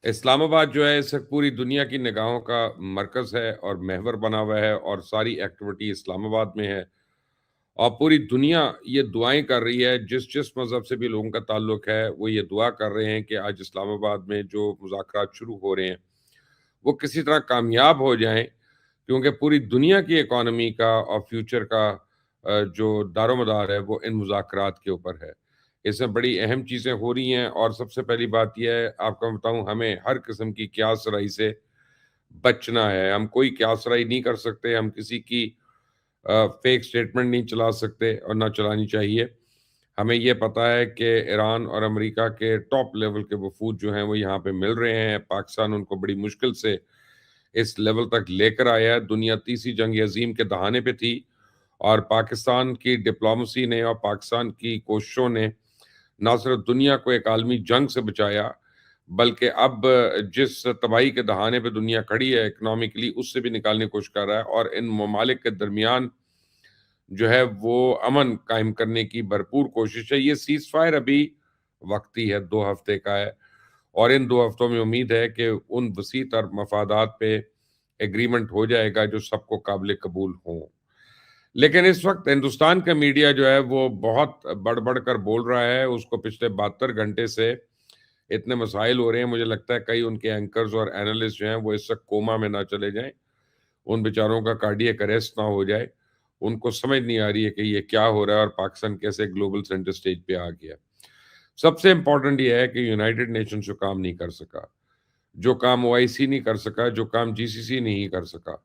اسلام آباد جو ہے اس وقت پوری دنیا کی نگاہوں کا مرکز ہے اور محور بنا ہوا ہے، اور ساری ایکٹیویٹی اسلام آباد میں ہے، اور پوری دنیا یہ دعائیں کر رہی ہے۔ جس مذہب سے بھی لوگوں کا تعلق ہے وہ یہ دعا کر رہے ہیں کہ آج اسلام آباد میں جو مذاکرات شروع ہو رہے ہیں وہ کسی طرح کامیاب ہو جائیں، کیونکہ پوری دنیا کی اکانومی کا اور فیوچر کا جو دار و مدار ہے وہ ان مذاکرات کے اوپر ہے۔ اس میں بڑی اہم چیزیں ہو رہی ہیں، اور سب سے پہلی بات یہ ہے، آپ کو بتاؤں، ہمیں ہر قسم کی قیاس رائی سے بچنا ہے۔ ہم کوئی قیاس رائی نہیں کر سکتے، ہم کسی کی فیک سٹیٹمنٹ نہیں چلا سکتے اور نہ چلانی چاہیے۔ ہمیں یہ پتا ہے کہ ایران اور امریکہ کے ٹاپ لیول کے وفود جو ہیں وہ یہاں پہ مل رہے ہیں۔ پاکستان ان کو بڑی مشکل سے اس لیول تک لے کر آیا ہے۔ دنیا تیسری جنگ عظیم کے دہانے پہ تھی، اور پاکستان کی ڈپلومیسی نے اور پاکستان کی کوششوں نے نہ صرف دنیا کو ایک عالمی جنگ سے بچایا، بلکہ اب جس تباہی کے دہانے پہ دنیا کھڑی ہے اکنامکلی، اس سے بھی نکالنے کی کوشش کر رہا ہے، اور ان ممالک کے درمیان جو ہے وہ امن قائم کرنے کی بھرپور کوشش ہے۔ یہ سیز فائر ابھی وقتی ہے، 2 ہفتے کا ہے، اور ان 2 ہفتوں میں امید ہے کہ ان وسیع تر مفادات پہ ایگریمنٹ ہو جائے گا جو سب کو قابل قبول ہوں۔ لیکن اس وقت ہندوستان کا میڈیا جو ہے وہ بہت بڑھ بڑھ کر بول رہا ہے۔ اس کو پچھلے 72 گھنٹے سے اتنے مسائل ہو رہے ہیں، مجھے لگتا ہے کئی ان کے اینکرز اور اینالسٹ جو ہیں وہ اس وقت کوما میں نہ چلے جائیں، ان بیچاروں کا کارڈیک اریسٹ نہ ہو جائے۔ ان کو سمجھ نہیں آ رہی ہے کہ یہ کیا ہو رہا ہے اور پاکستان کیسے گلوبل سینٹر سٹیج پہ آ گیا۔ سب سے امپورٹنٹ یہ ہے کہ یونائٹڈ نیشن جو کام نہیں کر سکا، جو کام OIC نہیں کر سکا، جو کام GCC نہیں کر سکا،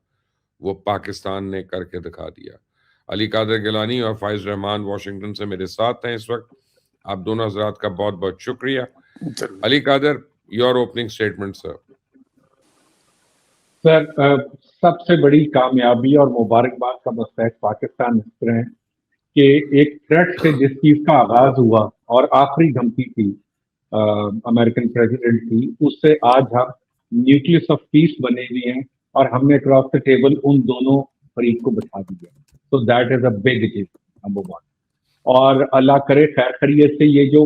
وہ پاکستان نے کر کے دکھا دیا۔ علی قادر گیلانی اور فائز رحمان واشنگٹن سے میرے ساتھ ہیں اس وقت۔ آپ دونوں حضرات کا بہت بہت شکریہ۔ علی قادر، یور اوپننگ سٹیٹمنٹ سر۔ سر، سب سے بڑی کامیابی اور مبارکباد کا مستحق پاکستان اس طرح ہے کہ ایک تھریٹ سے جس چیز کا آغاز ہوا اور آخری دھمکی تھی امریکن پریزیڈنٹ کی، اس سے آج ہم نیوکلس آف پیس بنے ہوئے ہیں، اور ہم نے اکراس دا ٹیبل ان دونوں فریق کو بٹھا دیا۔ تو that is a big achievement number 1۔ اور اللہ کرے خیر خیریت سے یہ جو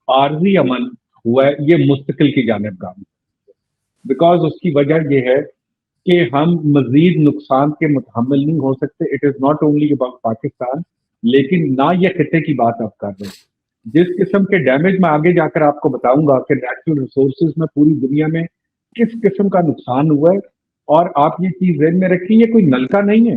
عارضی امن ہوا ہے یہ مستقل کی جانب گامزن، بیکاز اس کی وجہ یہ ہے کہ ہم مزید نقصان کے متحمل نہیں ہو سکتے۔ It is not only about Pakistan, لیکن نہ یہ خطے کی بات آپ کر رہے ہیں۔ جس قسم کے ڈیمیج میں آگے جا کر آپ کو بتاؤں گا کہ نیچرل ریسورسز میں پوری دنیا میں کس قسم کا نقصان ہوا ہے، اور آپ یہ چیز ذہن میں رکھیں، یہ کوئی نلکا نہیں ہے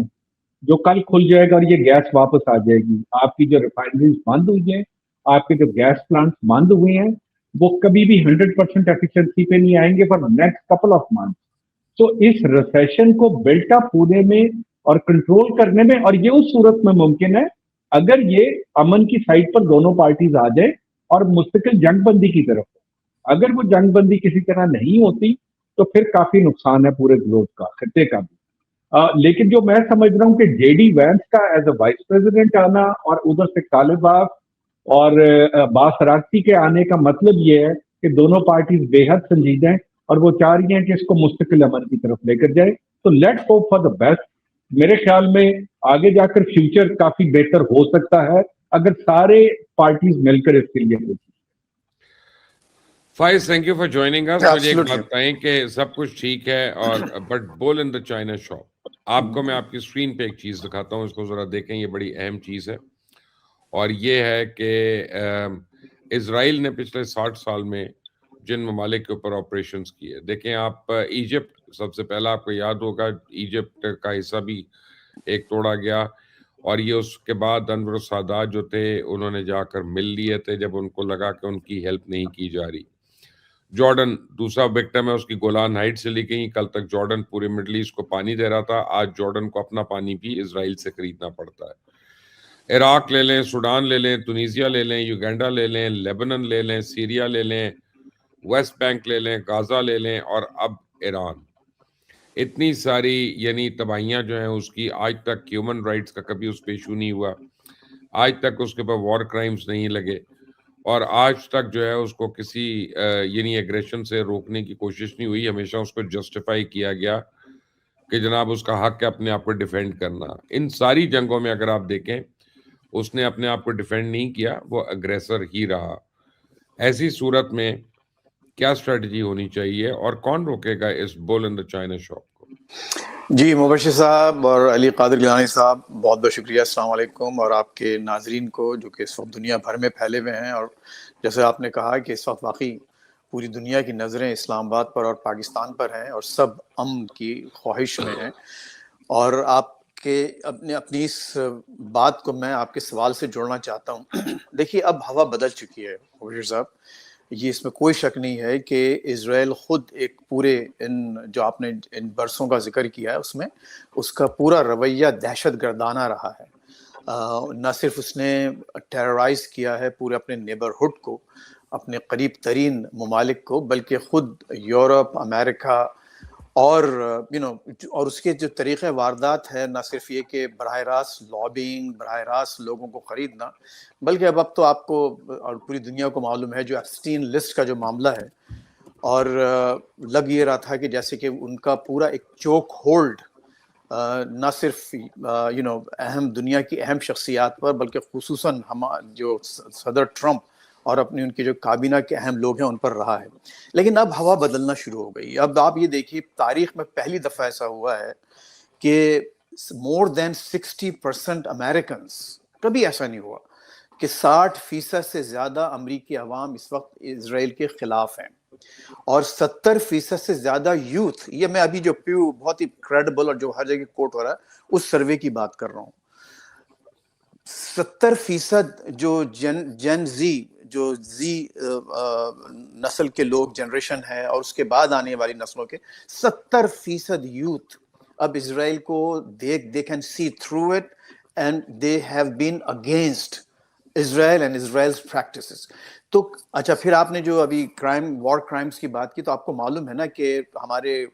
جو کل کھل جائے گا اور یہ گیس واپس آ جائے گی۔ آپ کی جو ریفائنریز بند ہوئی ہیں، آپ کے جو گیس پلانٹس بند ہوئے ہیں، وہ کبھی بھی 100% ایفیشنسی پہ نہیں آئیں گے for next couple of month. تو اس ریسیشن کو بلٹ اپ ہونے میں اور کنٹرول کرنے میں، اور یہ اس صورت میں ممکن ہے اگر یہ امن کی سائٹ پر دونوں پارٹیز آ جائیں اور مستقل جنگ بندی کی طرف۔ اگر وہ جنگ بندی کسی طرح نہیں ہوتی تو پھر کافی نقصان ہے پورے گلوب کا، خطے کا بھی۔ لیکن جو میں سمجھ رہا ہوں کہ JD وینس کا ایز اے وائس پریزیڈنٹ آنا اور ادھر سے طالبان اور عباس راکتی کے آنے کا مطلب یہ ہے کہ دونوں پارٹیز بے حد سنجیدہ ہیں اور وہ چاہ رہی ہیں کہ اس کو مستقل امن کی طرف لے کر جائے۔ تو let's hope for the best. میرے خیال میں آگے جا کر فیوچر کافی بہتر ہو سکتا ہے اگر سارے پارٹیز مل کر اس کے لیے کوشش۔ فائز، تھینک یو فار جوائننگ اس۔ مجھے ایک بات بتائیں کہ سب کچھ ٹھیک ہے، اور بٹ بول ان دا چائنا شاپ، آپ کو میں آپ کی اسکرین پہ ایک چیز دکھاتا ہوں، اس کو ذرا دیکھیں، یہ بڑی اہم چیز ہے، اور یہ ہے کہ اسرائیل نے پچھلے 60 سال میں جن ممالک کے اوپر آپریشنز کیے، دیکھیں آپ، ایجپٹ سب سے پہلا، آپ کو یاد ہوگا ایجپٹ کا حصہ بھی ایک توڑا گیا، اور یہ اس کے بعد انور السادات جو تھے انہوں نے جا کر مل لیے تھے جب ان کو لگا کہ ان کی ہیلپ نہیں کی جا رہی۔ جارڈن دوسرا وکٹم ہے، اس کی گولان ہائٹ سے لی گئی۔ کل تک جارڈن پورے مڈل ایسٹ کو پانی دے رہا تھا، آج جارڈن کو اپنا پانی بھی اسرائیل سے خریدنا پڑتا ہے۔ عراق لے لیں، سوڈان لے لیں، تونیزیا لے لیں، یوگینڈا لے لیں، لیبنن لے لیں، سیریا لے لیں، ویسٹ بینک لے لیں، غازہ لے لیں، اور اب ایران۔ اتنی ساری یعنی تباہیاں جو ہیں اس کی، آج تک ہیومن رائٹس کا کبھی اس پہ ایشو نہیں ہوا، آج تک اس کے اوپر وار کرائمز نہیں لگے، اور آج تک جو ہے اس کو کسی یعنی ایگریشن سے روکنے کی کوشش نہیں ہوئی۔ ہمیشہ اس کو جسٹیفائی کیا گیا کہ جناب اس کا حق ہے اپنے آپ کو ڈیفینڈ کرنا۔ ان ساری جنگوں میں اگر آپ دیکھیں اس نے اپنے آپ کو ڈیفینڈ نہیں کیا، وہ اگریسر ہی رہا۔ ایسی صورت میں کیا اسٹریٹجی ہونی چاہیے اور کون روکے گا اس بول ان دا چائنا شاپ کو؟ جی مبشر صاحب اور علی قادر گیلانی صاحب بہت بہت شکریہ. السلام علیکم. اور آپ کے ناظرین کو جو کہ اس وقت دنیا بھر میں پھیلے ہوئے ہیں, اور جیسے آپ نے کہا کہ اس وقت واقعی پوری دنیا کی نظریں اسلام آباد پر اور پاکستان پر ہیں, اور سب امن کی خواہش میں ہیں. اور آپ کے اپنی اس بات کو میں آپ کے سوال سے جوڑنا چاہتا ہوں. دیکھیے اب ہوا بدل چکی ہے مبشر صاحب, یہ اس میں کوئی شک نہیں ہے کہ اسرائیل خود ایک پورے جو آپ نے ان برسوں کا ذکر کیا ہے اس میں اس کا پورا رویہ دہشت گردانہ رہا ہے. نہ صرف اس نے ٹیررائز کیا ہے پورے اپنے نیبرہڈ کو, اپنے قریب ترین ممالک کو, بلکہ خود یورپ, امریکہ اور اور اس کے جو طریقے واردات ہے, نہ صرف یہ کہ براہ راست لابینگ, براہ راست لوگوں کو خریدنا, بلکہ اب تو آپ کو اور پوری دنیا کو معلوم ہے جو ایپسٹین لسٹ کا جو معاملہ ہے, اور لگ یہ رہا تھا کہ جیسے کہ ان کا پورا ایک چوک ہولڈ نہ صرف اہم دنیا کی اہم شخصیات پر, بلکہ خصوصاً جو صدر ٹرمپ اور اپنی ان کی جو کابینہ کے اہم لوگ ہیں ان پر رہا ہے. لیکن اب ہوا بدلنا شروع ہو گئی. اب آپ یہ دیکھیے تاریخ میں پہلی دفعہ ایسا ہوا ہے کہ مور دین 60% امریکنز, کبھی ایسا نہیں ہوا کہ 60% سے زیادہ امریکی عوام اس وقت اسرائیل کے خلاف ہیں, اور 70% سے زیادہ یوتھ, یہ میں ابھی جو پیو بہت ہی کریڈیبل اور جو ہر جگہ کوٹ ہو رہا ہے اس سروے کی بات کر رہا ہوں, 70% جو جن زی, جو زی نسل کے لوگ جنریشن ہے اور اس کے بعد آنے والی نسلوں کے 70% یوتھ اب اسرائیل کو they can see through it and they have been against Israel and Israel's practices. تو اچھا پھر آپ نے جو ابھی وار کرائمز کی بات کی, تو آپ کو معلوم ہے نا کہ ہمارے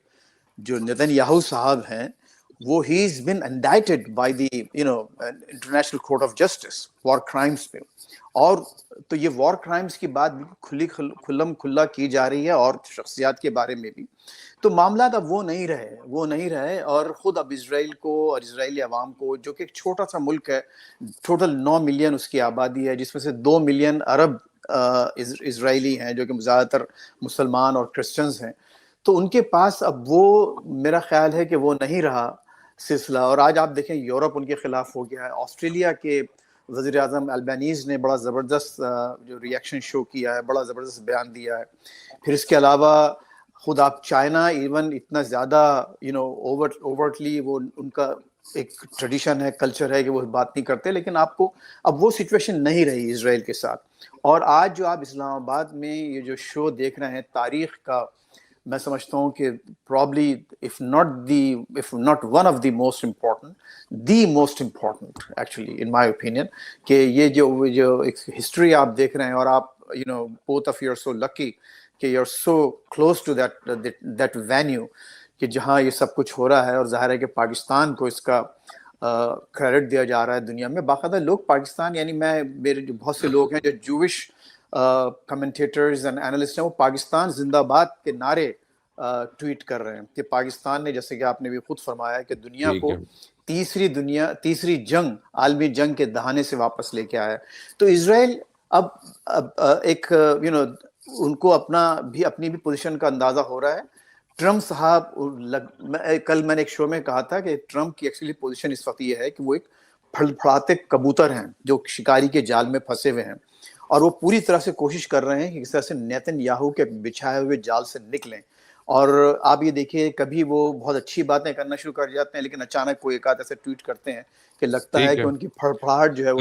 جو نیتن یاہو صاحب ہیں وہ he has been indicted by the International Court of Justice war crimes پہ, اور تو یہ وار کرائمز کی بات کھلم کھلا کی جا رہی ہے اور شخصیات کے بارے میں بھی. تو معاملات اب وہ نہیں رہے, اور خود اب اسرائیل کو اور اسرائیلی عوام کو, جو کہ ایک چھوٹا سا ملک ہے, ٹوٹل 9 ملین اس کی آبادی ہے, جس میں سے 2 ملین عرب اسرائیلی ہیں جو کہ زیادہ تر مسلمان اور کرسچنز ہیں, تو ان کے پاس اب وہ میرا خیال ہے کہ وہ نہیں رہا سلسلہ. اور آج آپ دیکھیں یورپ ان کے خلاف ہو گیا ہے, آسٹریلیا کے وزیر اعظم البانیز نے بڑا زبردست جو ریئیکشن شو کیا ہے, بڑا زبردست بیان دیا ہے. پھر اس کے علاوہ خود آپ چائنا ایون اتنا زیادہ اوورٹلی وہ ان کا ایک ٹریڈیشن ہے, کلچر ہے کہ وہ بات نہیں کرتے, لیکن آپ کو اب وہ سچویشن نہیں رہی اسرائیل کے ساتھ. اور آج جو آپ اسلام آباد میں یہ جو شو دیکھ رہے ہیں تاریخ کا, میں سمجھتا ہوں کہ probably if not one of the most important actually in my opinion, کہ یہ جو ایک ہسٹری آپ دیکھ رہے ہیں, اور آپ both of you are so lucky کہ you're so close to that venue کہ جہاں یہ سب کچھ ہو رہا ہے. اور ظاہر ہے کہ پاکستان کو اس کا کریڈٹ دیا جا رہا ہے دنیا میں. باقاعدہ لوگ پاکستان, یعنی میرے جو بہت سے لوگ ہیں جو جوش کمنٹیٹرز اینڈ اینالسٹ ہیں, وہ پاکستان زندہ باد کے نعرے ٹویٹ کر رہے ہیں کہ پاکستان نے, جیسے کہ آپ نے بھی خود فرمایا کہ دنیا کو تیسری جنگ, عالمی جنگ کے دہانے سے واپس لے کے آیا. تو اسرائیل اب ایک ان کو اپنی بھی پوزیشن کا اندازہ ہو رہا ہے. ٹرمپ صاحب, کل میں نے ایک شو میں کہا تھا کہ ٹرمپ کی ایکچولی پوزیشن اس وقت یہ ہے کہ وہ ایک پھڑپھڑاتے کبوتر ہیں جو شکاری کے جال میں پھنسے ہوئے ہیں, اور وہ پوری طرح سے کوشش کر رہے ہیں کہ اس طرح سے نیتن یاہو کے بچھائے ہوئے جال سے نکلیں. اور آپ یہ دیکھیے کبھی وہ بہت اچھی باتیں کرنا شروع کر جاتے ہیں, لیکن اچانک کوئی ایک آدھ ایسے ٹویٹ کرتے ہیں کہ لگتا ہے کہ ان کی پھڑپھڑاہٹ جو ہے وہ